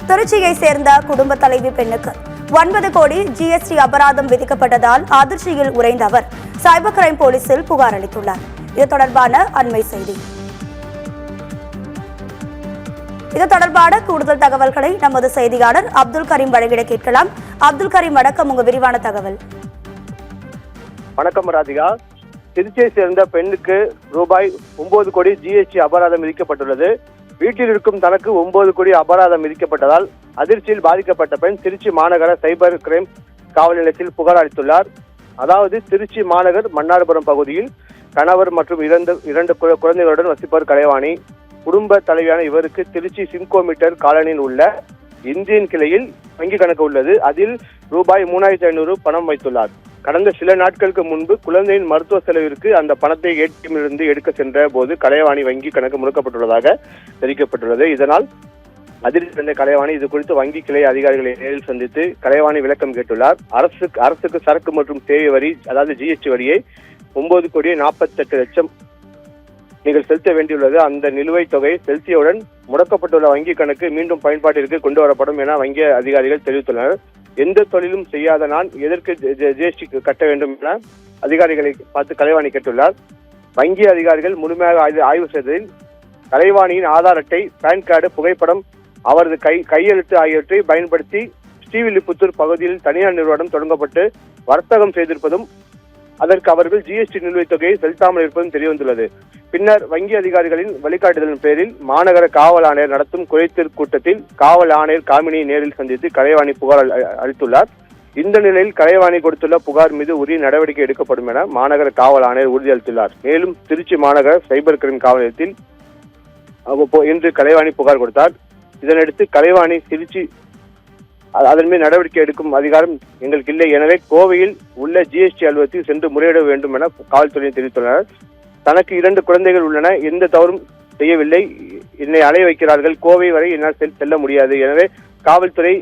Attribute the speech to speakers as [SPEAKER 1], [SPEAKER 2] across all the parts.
[SPEAKER 1] திருச்சியை சேர்ந்த குடும்ப தலைவி பெண்ணுக்கு 9 கோடி ஜிஎஸ்டி அபராதம் விதிக்கப்பட்டதால் அதிர்ச்சியில் உறைந்த அவர் சைபர் கிரைம் போலீசில் புகார் அளித்துள்ளார். இது தொடர்பான அண்மை செய்தி. இது தொடர்பான கூடுதல் தகவல்களை நமது செய்தியாளர் அப்துல் கரீம் வழங்கிட கேட்கலாம். அப்துல் கரீம், வணக்கம். உங்க விரிவான தகவல்.
[SPEAKER 2] வணக்கம் ராதிகா. திருச்சியை சேர்ந்த பெண்ணுக்கு ரூபாய் 9 கோடி ஜிஎஸ்டி அபராதம் விதிக்கப்பட்டுள்ளது. வீட்டில் இருக்கும் தனக்கு 9 கோடி அபராதம் விதிக்கப்பட்டதால் அதிர்ச்சியில் பாதிக்கப்பட்ட பெண் திருச்சி மாநகர சைபர் கிரைம் காவல் நிலையத்தில் புகார் அளித்துள்ளார். அதாவது திருச்சி மாநகர் மன்னார்புரம் பகுதியில் கணவர் மற்றும் இரண்டு குழந்தைகளுடன் வசிப்பவர் கலைவாணி. குடும்ப தலைவியான இவருக்கு திருச்சி சிம்கோ மீட்டர் காலனியில் உள்ள இந்தியன் கிளையில் வங்கி கணக்கு உள்ளது. அதில் ரூபாய் 3500 பணம் வைத்துள்ளார். கடந்த சில நாட்களுக்கு முன்பு குழந்தையின் மருத்துவ செலவிற்கு அந்த பணத்தை ஏடிஎம்மிலிருந்து எடுக்க சென்ற போது கலைவாணி வங்கி கணக்கு முடக்கப்பட்டுள்ளதாக தெரிவிக்கப்பட்டுள்ளது. இதனால் அதிர்ச்சி அடைந்த கலைவாணி இது குறித்து வங்கி கிளை அதிகாரிகளை நேரில் சந்தித்து கலைவாணி விளக்கம் கேட்டுள்ளார். அரசுக்கு சரக்கு மற்றும் சேவை வரி, அதாவது ஜிஎஸ்டி வரியை 9 கோடி 48 லட்சம் நீங்கள் செலுத்த வேண்டியுள்ளது. அந்த நிலுவைத் தொகை செலுத்தியவுடன் முடக்கப்பட்டுள்ள வங்கி கணக்கு மீண்டும் பயன்பாட்டிற்கு கொண்டு வரப்படும் என வங்கி அதிகாரிகள் தெரிவித்துள்ளனர். எந்த தொழிலும் செய்யாத நான் எதற்கு ஜிஎஸ்டி கட்ட வேண்டும் என அதிகாரிகளை பார்த்து கலைவாணி கேட்டுள்ளார். வங்கி அதிகாரிகள் முழுமையாக ஆய்வு செய்ததில் கலைவாணியின் ஆதார் அட்டை, பான் கார்டு, புகைப்படம், அவரது கையெழுத்து ஆகியவற்றை பயன்படுத்தி ஸ்ரீவில்லிபுத்தூர் பகுதியில் தனியார் நிறுவனம் தொடங்கப்பட்டு வர்த்தகம் செய்திருப்பதும் அதற்கு அவர்கள் ஜிஎஸ்டி நிலுவைத் தொகையை செலுத்தாமல் இருப்பதும் தெரியவந்துள்ளது. பின்னர் வங்கி அதிகாரிகளின் வழிகாட்டுதலின் பேரில் மாநகர காவல் ஆணையர் நடத்தும் குறைதீர் கூட்டத்தில் காவல் ஆணையர் காமினியை நேரில் சந்தித்து கலைவாணி புகார் அளித்துள்ளார். இந்த நிலையில் கலைவாணி கொடுத்துள்ள புகார் மீது உரிய நடவடிக்கை எடுக்கப்படும் என மாநகர காவல் ஆணையர் உறுதியளித்துள்ளார். மேலும் திருச்சி மாநகர சைபர் கிரைம் காவல் நிலையத்தில் இன்று கலைவாணி புகார் கொடுத்தார். இதனையடுத்து கலைவாணி திருச்சி அதன் மீது நடவடிக்கை எடுக்கும் அதிகாரம் எங்களுக்கு இல்லை, எனவே கோவையில் உள்ள ஜிஎஸ்டி அலுவலகத்தில் சென்று முறையிட வேண்டும் என காவல்துறையினர் தெரிவித்துள்ளனர். தனக்கு 2 குழந்தைகள் உள்ளன, எந்த தவறும் செய்யவில்லை, என்னை அலைய வைக்கிறார்கள், கோவை வரை என்னால் செல்ல முடியாது, எனவே காவல்துறை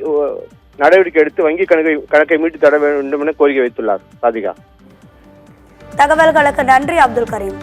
[SPEAKER 2] நடவடிக்கை எடுத்து வங்கி கணக்கை மீட்டு தர வேண்டும் என கோரிக்கை வைத்துள்ளார். ராதிகா,
[SPEAKER 1] தகவல்களுக்கு நன்றி அப்துல் கரீம்.